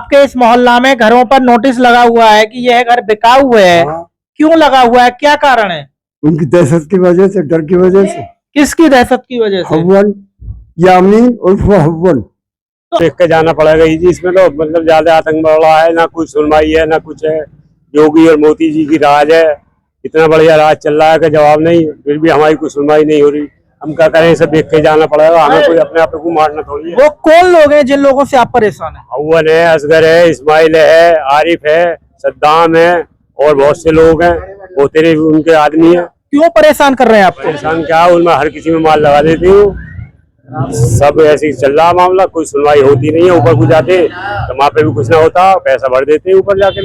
आपके इस मोहल्ला में घरों पर नोटिस लगा हुआ है कि यह घर बिकाऊ है। हाँ। क्यों लगा हुआ है, क्या कारण है? उनकी दहशत की वजह से, डर की वजह से। किसकी दहशत की वजह से? हवन यामीन उर्फ हवन। देख के जाना पड़ेगा जी, इसमें तो मतलब ज्यादा आतंक बढ़ रहा है, ना कुछ सुनवाई है ना कुछ है। योगी और मोदी जी की राज है, इतना बढ़िया राज चल रहा है कि जवाब नहीं, फिर भी हमारी कोई सुनवाई नहीं हो रही। हम क्या करें, सब देख के जाना पड़ेगा, हमें कोई अपने आप को मारना थोड़ी है। वो कौन लोग हैं जिन लोगों से आप परेशान हैं? अव्वन है, असगर है, इस्माइल है, आरिफ है, सद्दाम है और बहुत से लोग हैं, वो तेरे उनके आदमी है। क्यों परेशान कर रहे हैं आपको? परेशान क्या, उनमें हर किसी में माल लगा देती हूँ। सब ऐसे ही चल रहा मामला, कोई सुनवाई होती नहीं है। ऊपर को जाते तो वहाँ पे भी कुछ ना होता, पैसा भर देते हैं ऊपर जाकर।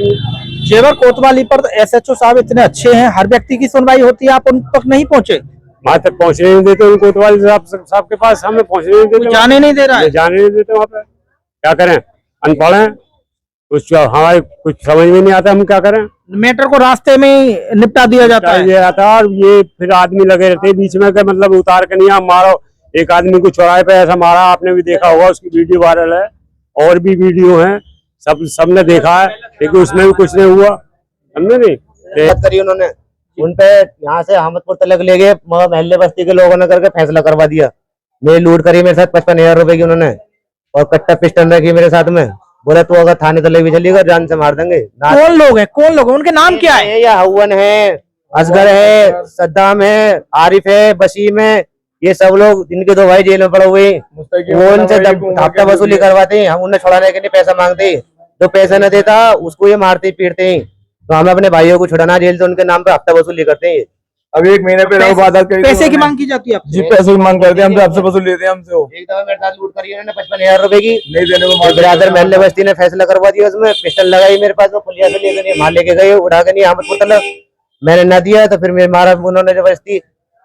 जेवर कोतवाली पर एसएचओ साहब इतने अच्छे हैं, हर व्यक्ति की सुनवाई होती है, आप उन तक नहीं पहुंचे? वहाँ तक पहुँचने नहीं देते उनको, कोतवाली साहब के पास हमें पहुँचने नहीं देते, जाने नहीं दे रहा है। जाने नहीं देते वहाँ पे। क्या करें, अनपढ़ हैं, कुछ हमारे कुछ समझ में नहीं आता, हम क्या करें। मैटर को रास्ते में ही निपटा दिया जाता है। और ये फिर आदमी लगे रहते हैं बीच में, मतलब उतार के नहीं आप मारो। एक आदमी को चौराहे पे ऐसा मारा, आपने भी देखा होगा, उसकी वीडियो वायरल है और भी वीडियो है, सबने देखा है, लेकिन उसमें भी कुछ नहीं हुआ, समझे नहीं। बात करी उन्होंने, उनपे यहाँ से अहमदपुर तक ले गए, महल्ले बस्ती के लोगों ने करके फैसला करवा दिया। मेरी लूट करी मेरे साथ 55,000 रुपए की उन्होंने, और कट्टा पिस्टन रखी मेरे साथ में। बोले तू अगर थाने तले भी चलेगा जान से मार देंगे। कौन लोग हैं, कौन लोग, उनके नाम क्या है? या हवन है, असगर है, सद्दाम है, आरिफ है, बशीम है, ये सब लोग जिनके 2 भाई जेल में पड़े हुए, वो उनसे हफ्ता वसूली करवाते हैं। हम उन्हें छुड़ाने के लिए पैसा मांगते हैं, जो पैसा न देता उसको ये मारते पीटते हैं। तो हमें अपने भाइयों को छुड़ाना जेल से, उनके नाम पे हफ्ता वसूली करते हैं। अभी 1 महीने पहले पैसे की मांग की जाती है जी, पैसे की मांग करते हैं, हम आपसे वसूल लेते हैं हमसे। एक दफा मेरे साथ लूट करी उन्होंने 55,000 रुपए की, नहीं देने को बिरादर महल्ले बस्ती ने फैसला करवा दिया, उसमें पिस्टल लगाई मेरे पास, वो पुलिया से लेकर वहां लेके गए, उठा के नहीं अहमदपुर तक। मैंने न दिया तो फिर मेरे मारा उन्होंने जबरदस्ती।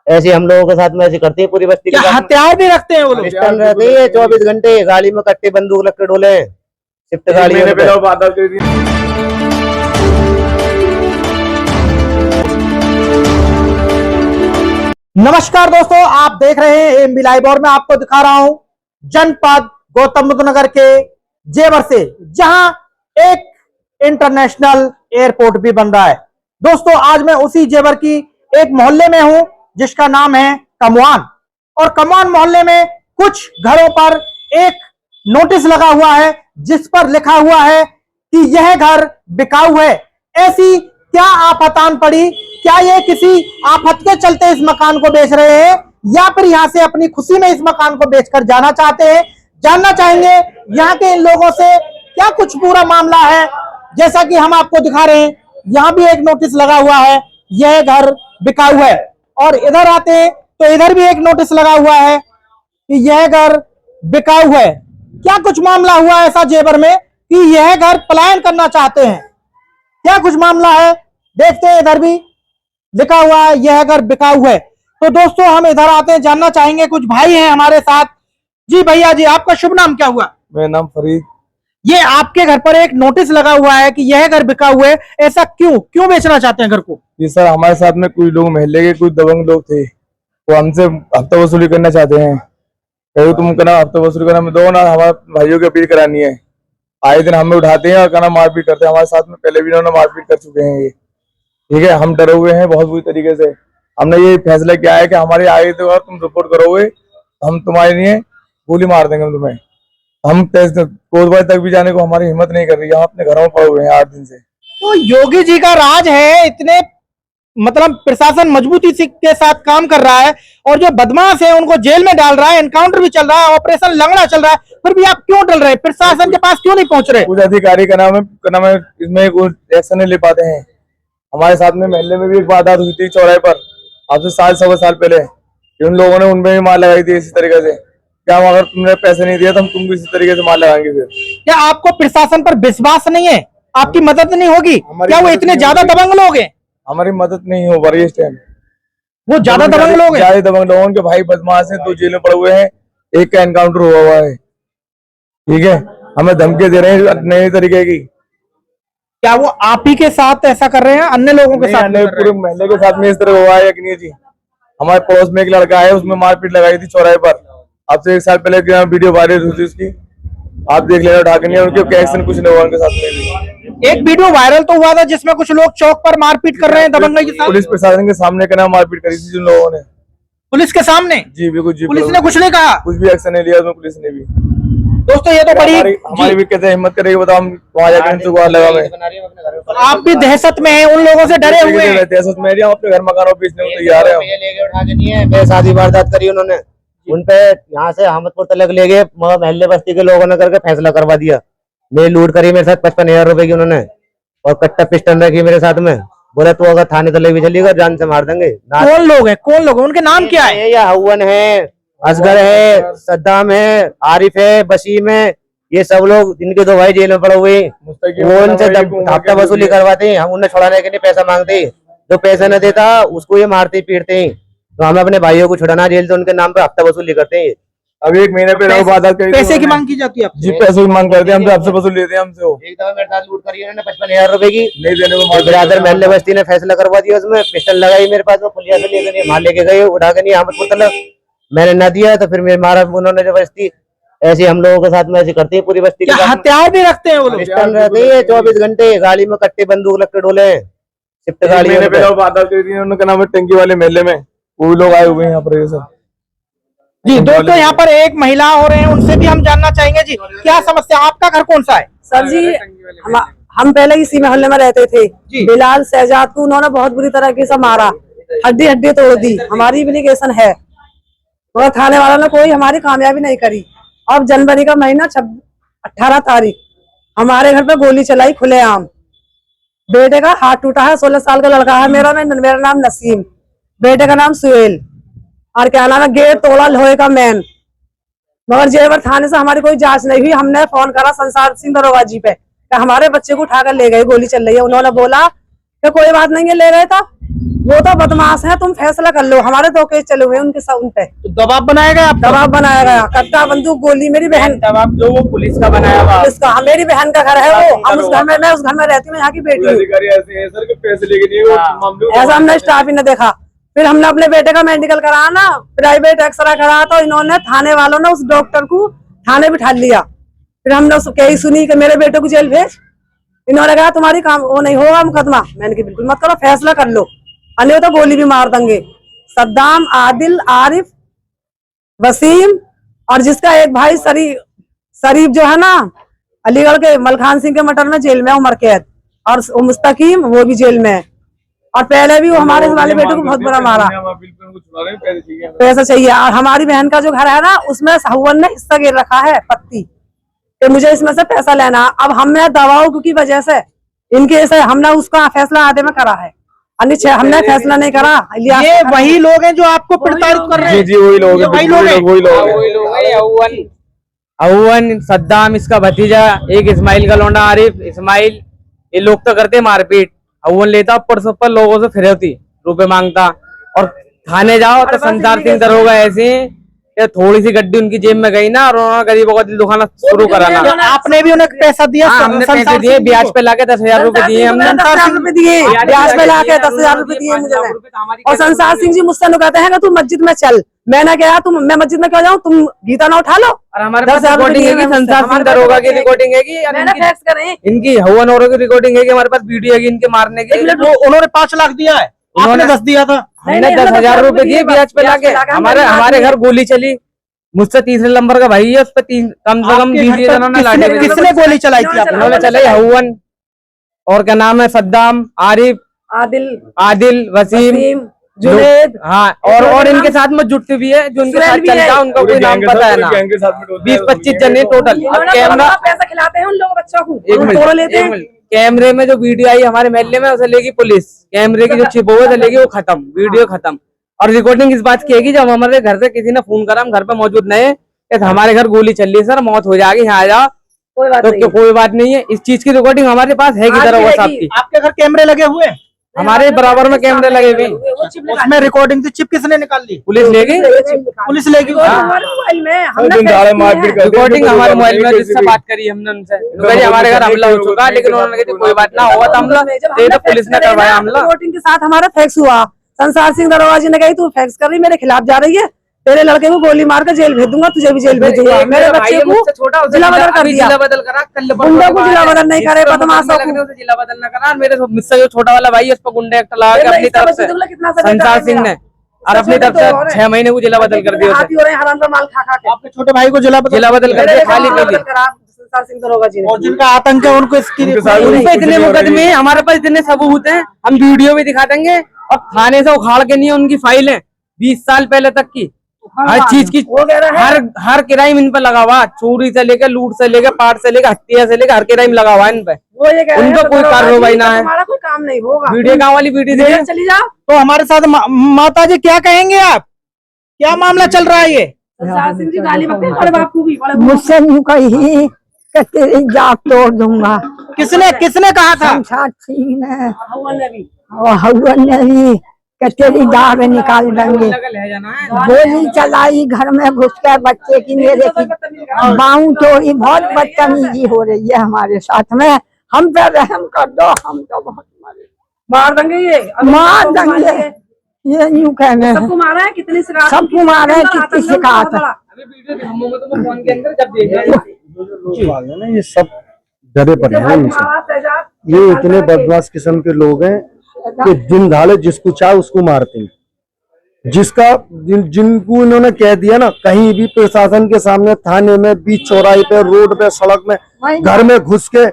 ऐसे हम लोगों के साथ में ऐसे करती है पूरी बस्ती। हथियार भी रखते हैं वो लोग? पिस्टल रहते हैं 24 घंटे, गाड़ी में कट्टे बंदूक लग के डोले, शिफ्ट गाड़ी। नमस्कार दोस्तों, आप देख रहे हैं एमबी लाइव और मैं आपको दिखा रहा हूं जनपद गौतम बुद्ध नगर के जेवर से, जहां एक इंटरनेशनल एयरपोर्ट भी बन रहा है। दोस्तों, आज मैं उसी जेवर की एक मोहल्ले में हूं जिसका नाम है कमवान, और कमवान मोहल्ले में कुछ घरों पर एक नोटिस लगा हुआ है जिस पर लिखा हुआ है कि यह घर बिकाऊ है। ऐसी क्या आफतान पड़ी, क्या ये किसी आफत के चलते इस मकान को बेच रहे हैं या फिर यहाँ से अपनी खुशी में इस मकान को बेचकर जाना चाहते हैं? जानना चाहेंगे यहाँ के इन लोगों से क्या कुछ पूरा मामला है। जैसा कि हम आपको दिखा रहे हैं, यहाँ भी एक नोटिस लगा हुआ है, यह घर बिकाऊ है, और इधर आते हैं तो इधर भी एक नोटिस लगा हुआ है कि यह घर बिकाऊ है। क्या कुछ मामला हुआ ऐसा जेवर में कि यह घर पलायन करना चाहते हैं? क्या कुछ मामला है, देखते हैं। इधर भी लिखा हुआ है यह घर बिकाऊ है। तो दोस्तों, हम इधर आते हैं, जानना चाहेंगे, कुछ भाई हैं हमारे साथ। जी भैया जी, आपका शुभ नाम क्या हुआ? मेरा नाम फरीद। ये आपके घर पर एक नोटिस लगा हुआ है कि यह घर बिकाऊ है, ऐसा क्यों बेचना चाहते हैं घर को? जी सर, हमारे साथ में कुछ लोग महल्ले के कुछ दबंग लोग थे, वो हमसे हफ्ता वसूली करना चाहते हैं। कहो तुम कहना हफ्ता वसूली करना दो ना, हमारे भाइयों की अपील करानी है। आए दिन हमें उठाते हैं और कहना मारपीट करते हैं। हमारे साथ में पहले भी इन्होंने मारपीट कर चुके हैं ये, ठीक है। हम डरे हुए हैं बहुत बुरी तरीके से। हमने ये फैसला किया है कि हमारे आगे तो तुम रिपोर्ट करोगे, हम तुम्हारे लिए गोली मार देंगे तुम्हें। हम कोतवाली तक भी जाने को हमारी हिम्मत नहीं कर रही है, हम अपने घरों में पड़े हुए हैं 8 दिन से। तो योगी जी का राज है, इतने मतलब प्रशासन मजबूती के साथ काम कर रहा है, और जो बदमाश है उनको जेल में डाल रहा है, एनकाउंटर भी चल रहा है, ऑपरेशन लंगड़ा चल रहा है, फिर भी आप क्यों डल रहे हैं? प्रशासन के पास क्यों नहीं पहुंच रहे? कुछ अधिकारी का नाम है इसमें कुछ एक्शन नहीं ले पाते हैं। हमारे साथ में महल्ले में भी एक वारदात हुई थी चौराहे पर, आज से 7-7 साल पहले। उन लोगों ने उनमें भी मार लगाई थी इसी तरीके से। क्या अगर तुमने पैसे नहीं दिए तो हम तुमको इसी तरीके से मार लगाएंगे। फिर क्या आपको प्रशासन पर विश्वास नहीं है? आपकी मदद नहीं होगी? क्या वो इतने ज्यादा दबंग लोग हैं? हमारी मदद नहीं हो पा रही इस टाइम। वो ज्यादा दबंग लोग हैं? ज्यादा दबंग लोगों के भाई बदमाश हैं, 2 जेल में पड़े हुए हैं, एक का एनकाउंटर हुआ है, ठीक है। हमें धमकी दे रहे हैं नए तरीके की। क्या वो आप ही के साथ ऐसा कर रहे हैं, अन्य लोगों के साथ? पूरे महल्ले के साथ में इस तरह हुआ है कि नहीं जी? हमारे पड़ोस में एक लड़का है, उसमें मारपीट लगाई थी चौराहे पर। अब से 1 साल पहले वीडियो वायरल हुई थी उसकी, आप देख लेना उठा के नहीं, उनके एक्शन कुछ नहीं हुआ उनके साथ में भी। एक वीडियो वायरल तो हुआ था जिसमें कुछ लोग चौक पर मारपीट कर रहे हैं दबंगई के साथ। पुलिस प्रशासन के सामने कहना मारपीट करी थी जिन लोगों ने। पुलिस के सामने? जी बिल्कुल जी। पुलिस ने कुछ नहीं कहा? कुछ भी एक्शन नहीं लिया उसमें पुलिस ने भी। दोस्तों ये तो बड़ी हमारी भी कहते हिम्मत करेगी, बताओ हम वहाँ जाकर इनसे गुहार लगा मैं। आप भी दहशत में हैं, उन लोगों से डरे हुए हैं। दहशत में हम अपने घर मकानों बेचने को तैयार है। लेके उठा के नहीं है, बेसादी वारदात करी उन्होंने, उनपे यहाँ से अहमदपुर तलक ले गए, महल्ले बस्ती के लोगों ने करके फैसला करवा दिया। मेरी लूट करी मेरे साथ 55,000 रुपए की उन्होंने, और कट्टा पिस्टन रखी मेरे साथ में। बोला तू अगर थाने तले भी चलेगा जान से मार देंगे। कौन लोग हैं, कौन लोग हैं, उनके नाम क्या है? या हवन है, असगर है, सद्दाम है, आरिफ है, वसीम है, ये सब लोग, इनके 2 भाई जेल में पड़े हुए हैं। वो उनसे हफ्ता वसूली करवाते हैं, हम उन्हें छुड़ाने के लिए पैसा मांगते हैं। जो पैसा न देता उसको ये मारते पीटते हैं। तो हम अपने भाइयों को छुड़ाना जेल से उनके नाम पे हफ्ता वसूली करते हैं। अब 1 महीने पे पैसे की मांग की जाती है आपसे? जी पैसे की मांग करते हैं हमसे, आपसे वसूल लेते हैं हमसे। वो एक दफा मेरे साथ लूट करी उन्होंने 55,000 रुपए की, नहीं देने को बिरादर महल्ले बस्ती ने फैसला करवा दिया। उसमें पिस्टल लगाई मेरे पास में, पुलिया से लेकर नहीं वहां लेके गए, उठा के नहीं अहमदपुर तलक। मैंने न दिया तो फिर मेरे मारा उन्होंने जबरदस्ती। ऐसे हम लोगों के साथ में ऐसे करते हैं पूरी बस्ती। क्या हथियार भी रखते हैं वो लोग? पिस्टल रहते हैं 24 घंटे, गाड़ी में कट्टे बंदूक रख के डोले हैं, शिफ्ट गाड़ी में। उनका नाम है टंकी वाले मेले में, वो लोग आए हुए हैं यहाँ पर ये सब। जी दोस्तों यहाँ पर एक महिला हो रहे हैं, उनसे भी हम जानना चाहेंगे। जी क्या समस्या, आपका घर कौन सा है? सर जी हम पहले इसी मोहल्ले में रहते थे। बिलाल शहजाद को उन्होंने बहुत बुरी तरीके से मारा, हड्डी हड्डी तोड़ दी। हमारी एप्लीकेशन है मगर थाने वालों ने कोई हमारी कामयाबी नहीं करी। अब जनवरी का महीना 18 तारीख हमारे घर पे गोली चलाई खुलेआम। बेटे का हाथ टूटा है, 16 साल का लड़का है मेरा नाम नसीम, बेटे का नाम सुहेल, और क्या नाम है, गेट तोड़ा लोहे का मैन। मगर जेवर थाने से हमारी कोई जांच नहीं हुई। हमने फोन करा संसार सिंह दरोगा जी पे, हमारे बच्चे को उठाकर ले गए, गोली चल रही है। उन्होंने बोला कि कोई बात नहीं है, ले गए था, वो तो बदमाश है, तुम फैसला कर लो। हमारे 2 केस चले हुए हैं उनके साथ, उन पे तो दबाव बनाया गया? दबाव बनाया गया, कट्टा बंदूक गोली। मेरी बहन दबाव जो वो पुलिस का बनाया हुआ, पुलिस का, मेरी बहन का घर है वो। हम उस घर में, मैं उस घर में रहती हूँ, यहाँ की बेटी हूँ। ऐसा हमने स्टाफ ही न देखा। फिर हमने अपने बेटे का मेडिकल कराया ना, प्राइवेट एक्सरे कराया, तो इन्होंने थाने वालों ने उस डॉक्टर को थाने बिठा लिया। फिर हमने उसको यही सुनी कि मेरे बेटे को जेल भेज। इन्होंने कहा तुम्हारी काम वो नहीं होगा मुकदमा। मैंने कहा बिल्कुल मत करो, फैसला कर लो, अन्य तो गोली भी मार देंगे। सद्दाम, आदिल, आरिफ, वसीम और जिसका एक भाई शरीफ जो है ना, अलीगढ़ के मलखान सिंह के मटर में जेल में उम्र कैद, और मुस्तकीम वो भी जेल में है। और पहले भी वो हमारे वाले बेटे को बहुत बुरा मारा। पैसा चाहिए। और हमारी बहन का जो घर है ना, उसमें साहुवन ने हिस्सा गिर रखा है पत्ती कि मुझे इसमें से पैसा लेना। अब हमने दवाओं की वजह से इनके से हमने उसका फैसला आधे में करा है, हमने फैसला नहीं करा। ये वही लोग हैं जो आपको प्रताड़ित कर रहे हैं? जी वही लोग हैं, वही लोग हैं। अवन, सद्दाम, इसका भतीजा, एक इस्माइल का लौंडा आरिफ, इस्माइल, ये लोग तो करते मारपीट। अवन लेता पर लोगों से फिरौती रुपए मांगता, और थाने जाओ तो संसार सिंह दरोगा ऐसे थोड़ी सी गड्डी उनकी जेब में गई ना, और उन्होंने गरीबों का दिल दुखाना शुरू कराना। आपने भी उन्हें पैसा दिया? हमने पैसे दिए, ब्याज पे लाके 10,000 रुपए दिए हमने। 10,000 रुपए दिए, ब्याज पे लाके 10,000 रुपए दिए मुझे। और संसार सिंह जी मुझसे कहते हैं कि तू मस्जिद में चल। मैंने कहा मैं मस्जिद में क्यों जाऊँ, तुम गीता ना उठा लो। और हमारे पास रिकॉर्डिंग है कि संसार सिंह दरोगा की रिकॉर्डिंग है कि इनकी हवन औरों की रिकॉर्डिंग है कि हमारे पास वीडियो है इनके मारने की। उन्होंने 5 लाख दिया है, उन्होंने 10 दिया था। हमने 10,000 रुपए दिए ब्याज पे लाके। हमारे घर गोली चली, मुझसे तीसरे नंबर का भाई है, उस पर कम से कम 20 जनों ने लाठी। किसने गोली चलाई थी? उन्होंने चलाई हवन, और क्या नाम है, सद्दाम, आरिफ, आदिल, वसीम, जुनेद। हाँ, और इनके साथ में जुट भी है, जो उनके साथ चलता है उनका कोई नाम पता है ना। 20-25 जने टोटल। कैमरा पैसा खिलाते हैं उन लोगों बच्चों को, एक मिनट, कैमरे में जो वीडियो आई हमारे महल्ले में, उसे लेगी पुलिस। कैमरे की जो चिप हुए लेगी, वो खत्म, वीडियो खत्म। और रिकॉर्डिंग इस बात की है कि जब हमारे घर से किसी ने फोन करा, हम घर पे मौजूद नहीं है, हमारे घर गोली चल रही है सर, मौत हो जाएगी, यहाँ आ जाओ, तो कोई बात नहीं है। इस चीज की रिकॉर्डिंग हमारे पास है कि दरोगा साहब की। आपके घर कैमरे लगे हुए हैं? हमारे बराबर में कैमरे लगे हुए। उसमें रिकॉर्डिंग थी, चिप किसने निकाल ली? पुलिस लेगी, पुलिस लेगी। रिकॉर्डिंग हमारे मोबाइल में, जिससे बात करी हमने उनसे, हमारे घर हमला हो चुका, लेकिन उन्होंने कहा कोई बात ना हुआ था हमला, तो पुलिस ने करवाया हमला। रिकॉर्डिंग के साथ हमारा फैक्स हुआ। संसार सिंह दरोगा जी ने कही तू फैक्स कर रही, मेरे खिलाफ जा रही है, तेरे लड़के को गोली मार कर जेल भेज दूंगा, तुझे भी जेल भेज दूंगा। मेरे बच्चे को जिला बदल कर दिया, जिला बदल करा, गुंडों को जिला बदल नहीं करे, बदमाशों को जिला बदल न करा। मेरे मुझसे जो छोटा वाला भाई है उस पर गुंडे एक्ट लगा के अपनी तरफ से संसार सिंह ने और अपनी तरफ से 6 महीने को जिला बदल कर दिया। माल खा खा के आपके छोटे भाई को जिला बदल कर दिया खाली के लिए। संसार सिंह दरोगा जी ने, और जिनका आतंक है उनको इसकी उन पे इतने मुकदमे हैं, हमारे पास इतने सबूत हैं, हम वीडियो भी दिखा देंगे। और थाने से उखाड़ के नहीं है उनकी फाइलें 20 साल पहले तक की, हर चीज की, हर क्राइम इन पे लगा हुआ, चोरी से लेकर, लूट से लेकर, पाट से लेकर, हत्या से लेकर हर क्राइम लगा हुआ है इन पे। उनका कोई कार्रवाई ना है, हमारा कोई काम नहीं होगा। वीडियो गाँव वाली वीडियो चली जाओ। तो हमारे साथ माता जी क्या कहेंगे आप, क्या मामला चल रहा है ये? संसार सिंह जी गाली बकते बड़े बापू भी, मुझसे यूं कही कि तेरी जात तोड़ दूंगा। किसने कहा था? संसार सिंह ने हवन ने भी, और हवन ने भी कि तेरी दाढ़ निकाल देंगे। गोली चलाई, घर में घुस कर बच्चे की, मेरे की बाहू तोड़ी। बहुत बदतमीजी हो रही है हमारे साथ में, हम पे रहम कर दो, हम तो बहुत मार देंगे, ये मार देंगे, ये यूं कहने सबको मारा है। कितनी शिकायत, सबको मारा है, कितनी शिकायत है। ये सब डरे पड़े हैं इनसे। ये इतने बदमाश किस्म के लोग हैं कि दिन दहाड़े जिसको चाहे उसको मारते हैं। जिनको इन्होंने कह दिया ना, कहीं भी प्रशासन के सामने, थाने में, बीच चौराहे पे, रोड पे, सड़क में, घर में घुस के,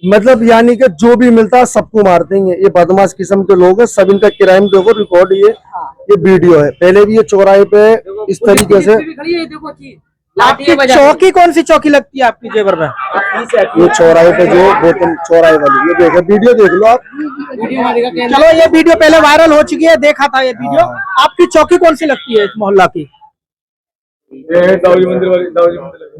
मतलब यानी कि जो भी मिलता है सबको मारते हैं। ये बदमाश किस्म के लोग हैं। सब इनका क्राइम देखो, रिकॉर्ड ये वीडियो है। पहले भी ये चौराहे पे इस तरीके से। आपकी चौकी कौन सी चौकी लगती है आपकी जेवर में? ये चौराहे पे जो गौतम चौराहे वाली, ये देखो वीडियो देख लो आप। चलो ये वीडियो पहले वायरल हो चुकी है, देखा था ये वीडियो। आपकी चौकी कौन सी लगती है इस मोहल्ला की? दाऊजी मंदिर वाली।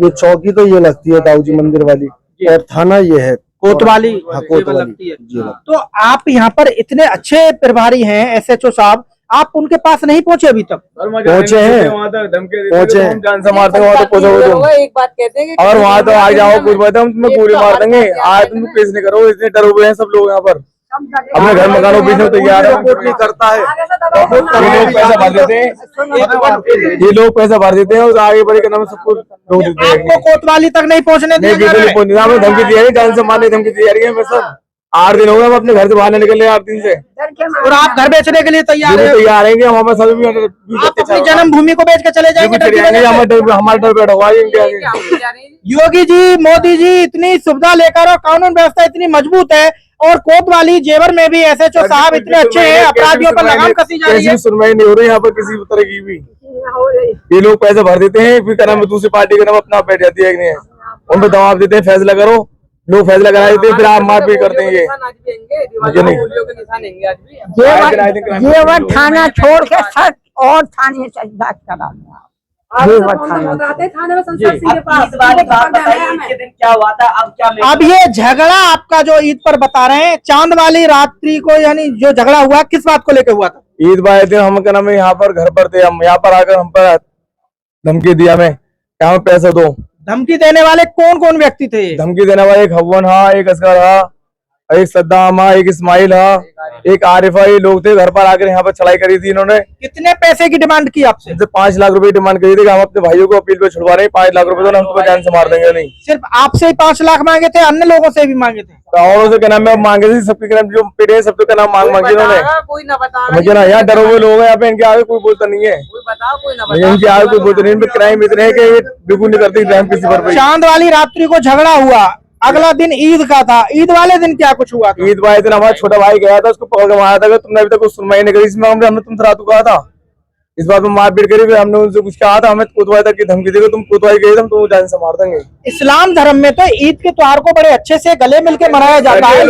ये चौकी तो ये लगती है दाऊजी मंदिर वाली, और थाना ये है कोतवाली। हाँ, कोतवाली लगती है। जी। तो आप यहाँ पर इतने अच्छे प्रभारी हैं SHO साहब, आप उनके पास नहीं पहुंचे अभी तक? पहुंचे हैं, पहुंचे हैं। जान से मारते हैं वहाँ तो पहुंचोगे तुम। एक बात कहते हैं और वहाँ तो आ जाओ, कुछ बात हम तुम्हें गोली मार देंगे। आज तुम केस नहीं करो, इतने डरे हुए हैं सब लोग यहाँ पर। अपने घर मकानों बीच में तैयार है, सपोर्ट नहीं करता है। ये लोग पैसा भर देते हैं, ये लोग पैसा भर देते हैं और आगे बढ़े के नाम सबको रोक देते हैं। आपको कोतवाली तक नहीं पहुंचने दिया जा रहा है? धमकी दी जा रही, जान से मारने धमकी दी जा रही है। मैं सर 8 दिन हो गए हम अपने घर से बाहर नहीं निकले, 8 दिन से। और आप घर बेचने के लिए तैयार हैं? तैयार हैं, हम सभी आप अपनी जन्मभूमि को बेच के चले जाएंगे? हमारा डर बैठा हुआ है इनके आगे। योगी जी, मोदी जी इतनी सुविधा लेकर और कानून व्यवस्था इतनी मजबूत है, और कोतवाली जेवर में भी SHO साहब इतने अच्छे हैं, अपराधियों पर लगाम कसी जा रही है। सुनवाई नहीं हो रही यहाँ पर किसी तरह की भी। ये लोग पैसे भर देते हैं, फिर क्या नाम दूसरी पार्टी का नाम अपना बैठ जाती है, नहीं उन पर दबाव देते हैं, फैसला करो, लोग फैसला करा देते हैं, फिर आप मारपीट करते हैं। जेवर थाना छोड़ के सर और थाने से जांच करा दो। थाने में संसार सिंह के पास क्या हुआ था, अब क्या? अब ये झगड़ा आपका जो ईद पर बता रहे हैं, चांद वाली रात्रि को, यानी जो झगड़ा हुआ किस बात को लेकर हुआ था? ईद वाले दिन हम क्या नाम है यहाँ पर घर पर थे, हम यहाँ पर आकर हम पर धमकी दिया, मैं क्या पैसा दो। धमकी देने वाले कौन कौन व्यक्ति थे? धमकी देने वाले एक हवन हा, एक असगर हा, एक सद्दाम हा, एक इस्माइल हा, एक आरिफा, ये लोग थे। घर पर आकर यहाँ पर चढ़ाई करी थी इन्होंने। कितने पैसे की डिमांड की आपसे? 5 लाख रुपए डिमांड करी थी कि हम अपने भाइयों को अपील पे छुड़वा रहे हैं, 5 लाख रुपए तो हम तुम्हें जान से मार देंगे। नहीं सिर्फ आपसे ही 5 लाख मांगे थे, अन्य लोगों से भी मांगे थे? औरों से क्या नाम है मांगे थे, सबके नाम जो पिटे हैं सबके नाम मांगे इन्होंने। कोई ना बता, मुझे ना यहाँ डरे हुए लोग हैं यहाँ पे, इनके आगे कोई बोलता नहीं है। इनके आगे कोई बोलता नहीं, इनपे क्राइम इतने है कि बिल्कुल नहीं करती क्राइम किसी पर। चांद वाली रात्रि को झगड़ा हुआ, अगला दिन ईद का था, ईद वाले दिन क्या कुछ हुआ? ईद वाले दिन हमारा छोटा भाई गया था, उसको पकड़ के मारा था, तुमने अभी तक कुछ सुनवाई नहीं करी। इसमें हमने तुमसे रात को कहा था, इस बात में मारपीट करी, फिर हमने उनसे कुछ कहा था, हमें कोतवाली तक की धमकी दी, तुम कोतवाली गए हम तुम जान से मार देंगे। इस्लाम धर्म में तो ईद के त्योहार को बड़े अच्छे से गले मिलके मनाया जाता है। ये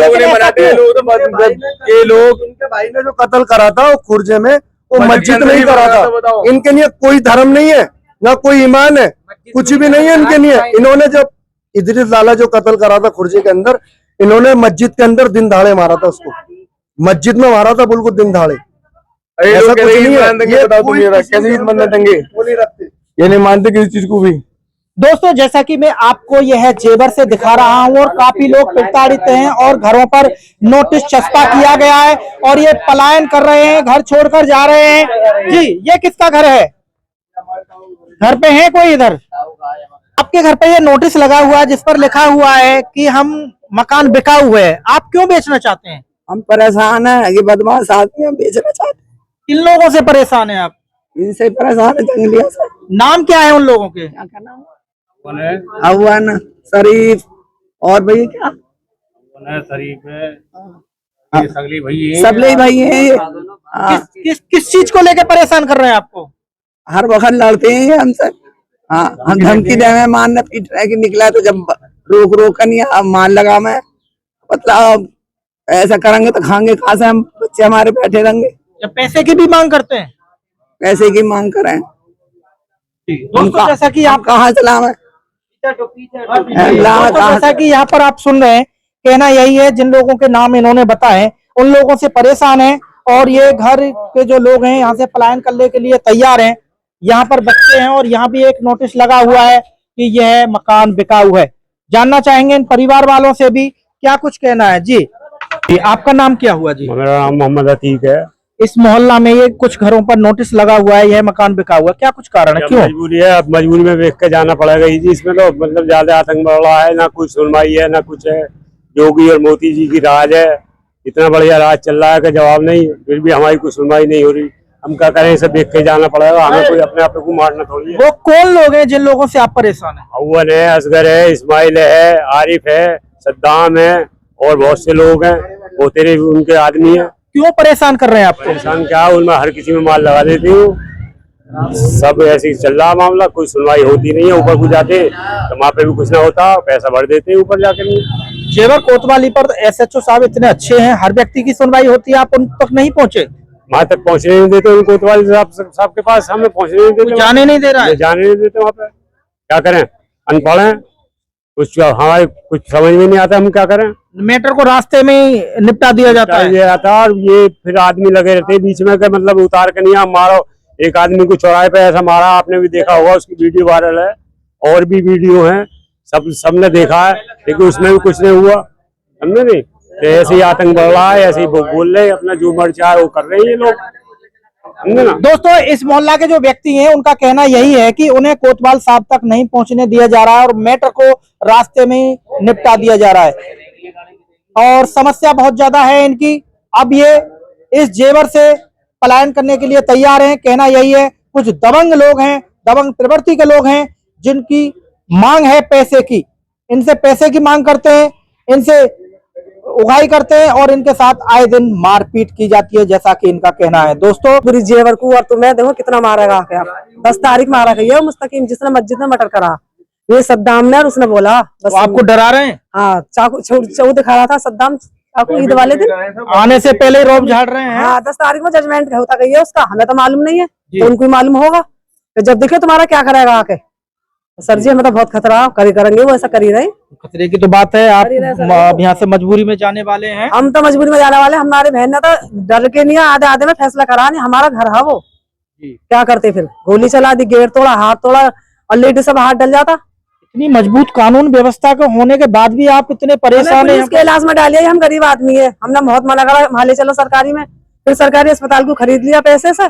लोग, इनके भाई ने जो कत्ल करा था वो खुर्जे में, वो मस्जिद नहीं करा था। इनके लिए कोई धर्म नहीं है, ना कोई ईमान है, कुछ भी नहीं है इनके लिए। इन्होंने जब इदरीस लाला जो कत्ल करा था खुर्जे के अंदर, इन्होंने मस्जिद के अंदर दिन दहाड़े मारा था उसको, मस्जिद में मारा था बिल्कुल दिन दहाड़े। ऐसा कुछ नहीं है, कैसे ईद मना देंगे, ये नहीं मानते किसी चीज को भी। दोस्तों, जैसा कि मैं आपको यह जेवर से दिखा रहा हूं, और काफी लोग प्रताड़ित हैं और घरों पर नोटिस चस्पा किया गया है, और ये पलायन कर रहे हैं, घर छोड़कर जा रहे हैं। जी, ये किसका घर है? घर पे है कोई इधर? आपके घर पे ये नोटिस लगा हुआ है जिस पर लिखा हुआ है कि हम मकान बिकाऊ है, आप क्यों बेचना चाहते हैं? हम परेशान है, ये बदमाश आदमी हम बेचना चाहते किन लोगों से परेशान है आप? हैं, इनसे परेशान है, जंगलियों से। नाम क्या है उन लोगों के? क्या क्या नाम? अवन, शरीफ और भैया क्या शरीफ है, सबले भाई है ये। हाँ, किस चीज को लेकर परेशान कर रहे हैं आपको? हर वक्त लड़ते हैं ये हमसे। हाँ, हम धमकी दे रहे हैं, मारने पीट रहे कि निकला तो जब रोक कर नहीं अब मान लगा मैं, मतलब ऐसा करेंगे तो खाएंगे कहाँ से हम, बच्चे हमारे बैठे रहेंगे। जब पैसे की भी मांग करते हैं? पैसे की मांग करें दोस्तों जैसा कि आप कहाँ चलावे दोस्तों जैसा कि यहाँ पर आप सुन रहे हैं, कहना यही है, जिन लोगों के नाम इन्होंने बताए उन लोगों से परेशान है और ये घर के जो लोग हैं यहाँ से पलायन करने के लिए तैयार हैं। यहाँ पर बच्चे हैं और यहाँ भी एक नोटिस लगा हुआ है कि यह मकान बिकाऊ है। जानना चाहेंगे इन परिवार वालों से भी क्या कुछ कहना है। जी आपका नाम क्या हुआ? जी मेरा नाम मोहम्मद अतीक है। इस मोहल्ला में ये कुछ घरों पर नोटिस लगा हुआ है, यह मकान बिकाऊ है, क्या कुछ कारण है, क्यों? मजबूरी है, अब मजबूरी में देख के जाना पड़ेगा जी। इसमें तो मतलब ज्यादा आतंक बढ़ रहा है, ना कुछ सुनवाई है ना कुछ है। योगी और मोदी जी की राज है, इतना बढ़िया राज चल रहा है कि जवाब नहीं, फिर भी हमारी कोई सुनवाई नहीं हो रही। हम क्या करें, इसे देख के जाना पड़ेगा, हमें कोई अपने आप को मारना थोड़ी है। वो कौन लोग हैं जिन लोगों से आप परेशान हैं? अव्वल है, असगर है, इस्माइल है, आरिफ है, सद्दाम है और बहुत से लोग हैं, वो तेरे उनके आदमी है। क्यों परेशान कर रहे हैं आपको? परेशान क्या, उनमें हर किसी में माल लगा देती हूँ। सब ऐसे ही चल रहा मामला, कोई सुनवाई होती नहीं है। ऊपर को जाते तो वहाँ पे भी कुछ ना होता, पैसा भर देते हैं ऊपर जाकर। जेवर कोतवाली पर एसएचओ साहब इतने अच्छे हैं, हर व्यक्ति की सुनवाई होती है, आप उन तक नहीं पहुंचे? वहाँ तक पहुँचने नहीं देते उन कोतवाली साहब के पास, हमें पहुँचने नहीं देते, जाने नहीं दे रहा है। जाने नहीं देते वहाँ पे। क्या करें, अनपढ़ हैं, कुछ हमारे कुछ समझ में नहीं आता, हम क्या करें। मैटर को रास्ते में ही निपटा दिया जाता है। और ये फिर आदमी लगे रहते हैं बीच में के, मतलब उतार के नहीं हम मारो। एक आदमी को चौराहे पे ऐसा मारा, आपने भी देखा होगा, उसकी वीडियो वायरल है और भी वीडियो है, सबने देखा है, लेकिन उसमें भी कुछ नहीं हुआ, समझे नहीं। तो ऐसे ही आतंक बढ़ रहा है, ऐसे ही बोल रहे हैं, अपना जो मर्जी चाह वो कर रहे हैं ये लोग, समझे ना। दोस्तों इस मोहल्ला के जो व्यक्ति हैं उनका कहना यही है कि उन्हें कोतवाल साहब तक नहीं पहुंचने दिया जा रहा है और मैटर को रास्ते में ही निपटा दिया जा रहा है और समस्या बहुत ज्यादा है इनकी। अब ये इस जेवर से पलायन करने के लिए तैयार हैं। कहना यही है, कुछ दबंग लोग हैं, दबंग प्रवृत्ति के लोग हैं जिनकी मांग है पैसे की, इनसे पैसे की मांग करते हैं, इनसे उगाई करते हैं और इनके साथ आए दिन मारपीट की जाती है, जैसा कि इनका कहना है। दोस्तों पूरी जेवर को और तुम्हें देखो कितना मारेगा क्या। 10 तारीख मारा गई मुस्तकीम, जिसने मस्जिद में मटर करा, ये सद्दाम ने, और उसने बोला बस। तो आपको डरा रहे हैं? हाँ, चाकू दिखा रहा था सद्दाम, चाकू ईद वाले दिन आने से पहले रोब झाड़ रहे हैं। हाँ, 10 तारीख में जजमेंट होता गई है उसका, हमें तो मालूम नहीं है, तो उनको ही मालूम होगा। तो जब देखे तुम्हारा क्या करेगा आके। सर जी हमें तो बहुत खतरा, करेंगे वो, ऐसा कर ही रहे। खतरे की तो बात है, आप अब यहाँ से मजबूरी में जाने वाले हैं। हम तो मजबूरी में जाने वाले, हमारे बहन ने तो डर के नहीं, आधे आधे में फैसला करा नहीं, हमारा घर है वो। क्या करते फिर, गोली चला दी, गेट तोड़ा, हाथ तोड़ा और लेडी सब हाथ डल जाता। इतनी मजबूत कानून व्यवस्था के होने के बाद भी आप इतने परेशान हैं। इसके इलाज में डालिए, हम गरीब आदमी है, हमने बहुत मना करा, वहां ले चलो सरकारी में, फिर सरकारी अस्पताल को खरीद लिया पैसे से।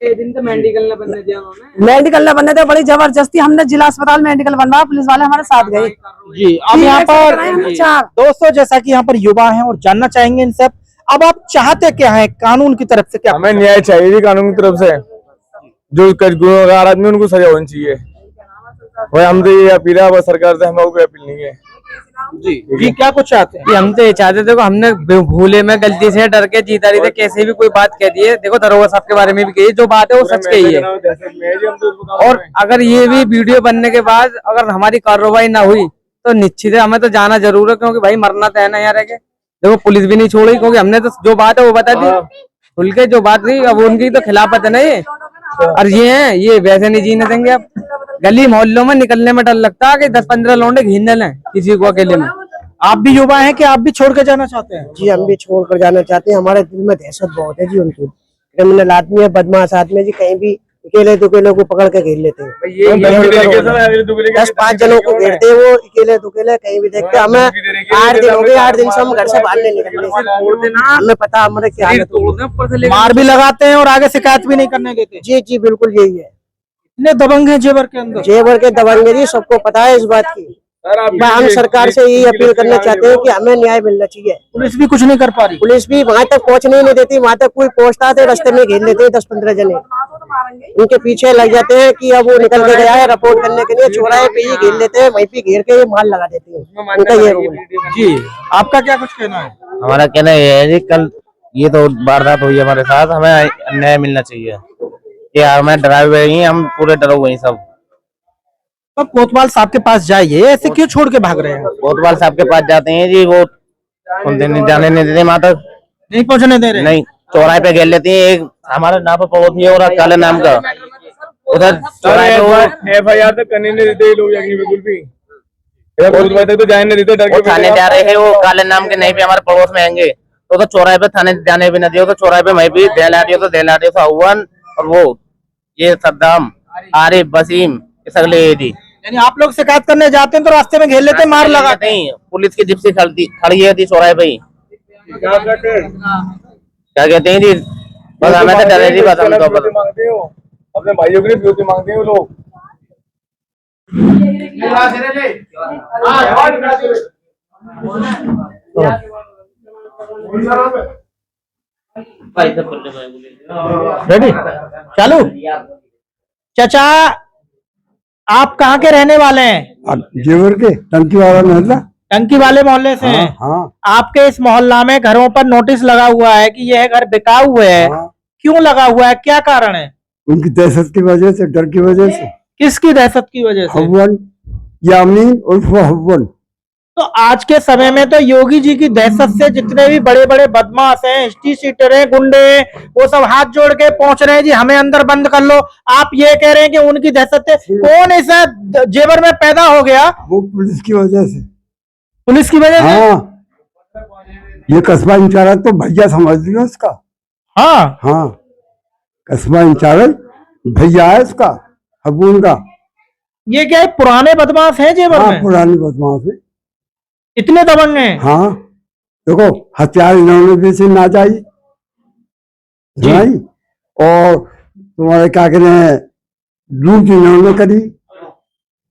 दिन तो मेडिकल न बनने दिया उन्होंने, मेडिकल न बनने दिया, बड़ी जबरदस्ती हमने जिला अस्पताल मेडिकल बनवाया, पुलिस वाले हमारे साथ गए। जी अब यहाँ पर दोस्तों जैसा कि यहाँ पर युवा हैं और जानना चाहेंगे इनसे, अब आप चाहते क्या हैं कानून की तरफ से? क्या हमें न्याय चाहिए कानून की तरफ से, जो गुनहगार आदमी उनको सजा होनी चाहिए। वही हम तो ये अपील है सरकार से, हमें कोई अपील नहीं है। जी क्या कुछ चाहते हैं? हम तो ये चाहते थे, हमने भूले में गलती से डर के जीता रही थे, कैसे भी कोई बात कह दिए। देखो दरोगा साहब के बारे में भी कही, जो बात है वो सच कही है। और अगर ये भी वीडियो बनने के बाद अगर हमारी कार्रवाई ना हुई तो निश्चित है हमें तो जाना जरूर है, क्योंकि भाई मरना तो है ना यार। देखो पुलिस भी नहीं छोड़ी, क्योंकि हमने तो जो बात है वो बता दी खुल के, जो बात नहीं अब उनकी तो खिलाफत है ना ये। और ये वैसे नहीं जीने देंगे। अब गली मोहल्लों में निकलने में डर लगता है कि 10-15 लौंडे घिन लें किसी को अकेले में। आप भी युवा हैं कि आप भी छोड़ के जाना चाहते हैं? जी हम भी छोड़ कर जाना चाहते हैं, हमारे दिल में दहशत बहुत है जी उनकी। क्रिमिनल आदमी है, बदमाश आदमी है जी, कहीं भी अकेले दुकेले को पकड़ के घेर लेते हैं। 10-5 जनों को घेरते हैं वो, अकेले दुकेले कहीं भी देखते। हमें 8 दिन हो गए, 8 दिन से हम घर से बाहर नहीं निकले, हमें पता हमारे क्या मार भी लगाते हैं और आगे शिकायत भी नहीं करने देते। जी बिल्कुल यही है। इतने दबंग हैं जेवर के अंदर। जेवर के दबंगेरी सबको पता है इस बात की। हम सरकार से यही अपील करना चाहते हैं कि हमें न्याय मिलना चाहिए। पुलिस भी कुछ नहीं कर पा रही। पुलिस भी वहां तक पहुंचने नहीं देती, वहां तक कोई पहुंचता है तो रास्ते में घेर लेते हैं 10-15 जने, उनके पीछे लग जाते हैं कि अब वो निकल के गया है रिपोर्ट करने के लिए, चौराहे पे ही घेर लेते हैं, वहीं पे घेर के माल लगा देते हैं, उनका ये रूल है। जी आपका क्या कुछ कहना है? हमारा कहना ये है जी, कल ये तो वारदात हुई है हमारे साथ, हमें न्याय मिलना चाहिए। कि हमें डराए हुए ही, हम पूरे डरे हुए हैं सब। तो कोतवाल साहब के पास जाइए, ऐसे क्यों छोड़ के भाग रहे हैं? कोतवाल साहब के पास जाते हैं जी, वो जाने नहीं देते वहां तक, नहीं पहुंचने दे रहे। नहीं, चौराहे पे घेर लेती है। एक हमारे नाम पर पड़ोसी है और काले नाम का, उधर चौराहे पे FIR तक करने नहीं देते ये लोग, बिल्कुल भी तक तो जाने नहीं देते। वो थाने जा रहे हैं, वो काले नाम के नहीं भी हमारे पड़ोस में आएंगे तो चौराहे पे थाने जाने भी न दियो, तो चौराहे पे मैं भी देलाटियो तो देलाटियो से अव्वन और वो ये सद्दाम आरिफ वसीम ये सगले जी। यानी आप लोग शिकायत करने जाते हैं तो रास्ते में घेर लेते हैं, मार लगाते हैं। पुलिस की जिप्सी खड़ी है थी चौराहे पे ही। क्या कहते हैं जी, बस हमें तो डरे जी, बस हम तो मांगते हो अपने भाइयों के लिए फिरौती मांगते हैं वो लोग। रेडी चालू। चाचा आप कहाँ के रहने वाले हैं? जेवर के टंकी वाला मोहल्ला। टंकी वाले मोहल्ले से हैं? हाँ। आपके इस मोहल्ला में घरों पर नोटिस लगा हुआ है कि यह घर बिकाऊ हुए है। हाँ। क्यों लगा हुआ है, क्या कारण है? उनकी दहशत की वजह से, डर की वजह से। किसकी दहशत की वजह से? हव्वन यामीन उर्फ हव्वन। तो आज के समय में तो योगी जी की दहशत से जितने भी बड़े बड़े बदमाश हैं, हिस्ट्री सीटर हैं, गुंडे हैं, वो सब हाथ जोड़ के पहुंच रहे हैं जी हमें अंदर बंद कर लो। आप ये कह रहे हैं कि उनकी दहशत से कौन ऐसा जेवर में पैदा हो गया? वो पुलिस की वजह से। पुलिस की वजह से? हाँ, ये कस्बा इंचार्ज तो भैया समझ लियो उसका। हाँ हाँ, कस्बा इंचार्ज भैया है उसका, हब्बून का। ये क्या है, पुराने बदमाश हैं जेवर हाँ, में? पुरानी बदमाश है। इतने दबंग हैं? हाँ, देखो हथियार इन्होंने बेचे नाजायज, और तुम्हारे क्या कहते हैं लूट इन्होंने करी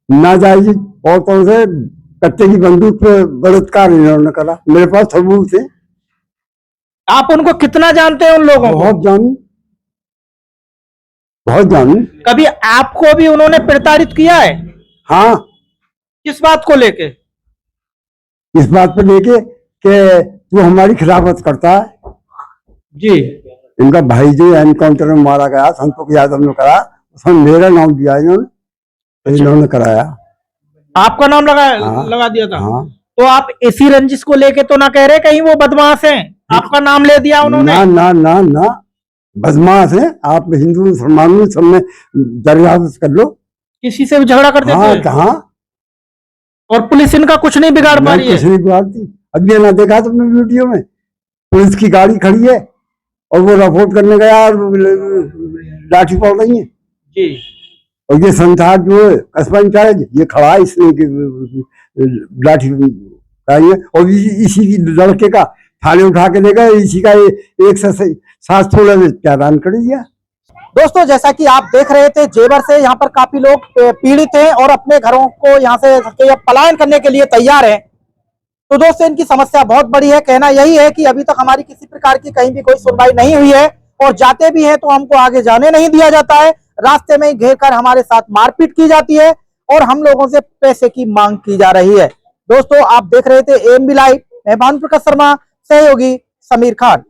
नाजायज, औरतों से कट्टे की बंदूक पे बलात्कार इन्होंने करा। मेरे पास सबूत है। आप उनको कितना जानते हैं उन लोगों को? बहुत जानू, बहुत जानू। कभी आपको भी उन्होंने प्रताड़ित किया है? हाँ। किस बात को लेके? इस बात पे लेके कि तू हमारी खिलाफत करता है जी। इनका भाई जो एनकाउंटर में मारा गया संतोष यादव ने करा, उसमें मेरा नाम दिया इन्होंने, इन्होंने कराया। आपका नाम हाँ। लगा दिया था? हाँ। तो आप इसी रंजिश को लेके तो ना कह रहे कहीं वो बदमाश हैं? आपका नाम ले दिया उन्होंने? ना ना ना ना, बदमाश है। आप हिंदू मुसलमानों सब में दरियाफ्त कर लो। किसी से भी झगड़ा कर देते हाँ, हैं? कहाँ? और पुलिस इनका कुछ नहीं बिगाड़ पा रही है? कुछ नहीं बिगाड़ती। अब ये ना देखा तुमने वीडियो में, पुलिस की गाड़ी खड़ी है और वो रिपोर्ट करने गया और लाठी पड़ रही है जी। और ये संसार जो है कस्बा इंचार्ज ये खड़ा है, इसने लाठी आई है और इसी की लड़के का थाने उठा के ले गए, इसी का एक से 7-16 चालान कर दिया। दोस्तों जैसा कि आप देख रहे थे, जेवर से यहाँ पर काफी लोग पीड़ित हैं और अपने घरों को यहाँ से पलायन करने के लिए तैयार हैं। तो दोस्तों इनकी समस्या बहुत बड़ी है। कहना यही है कि अभी तक हमारी किसी प्रकार की कहीं भी कोई सुनवाई नहीं हुई है और जाते भी हैं तो हमको आगे जाने नहीं दिया जाता है। रास्ते में ही घेर कर हमारे साथ मारपीट की जाती है और हम लोगों से पैसे की मांग की जा रही है। दोस्तों आप देख रहे थे AMB लाइव, मैं भानु प्रकाश शर्मा, सहयोगी समीर खान।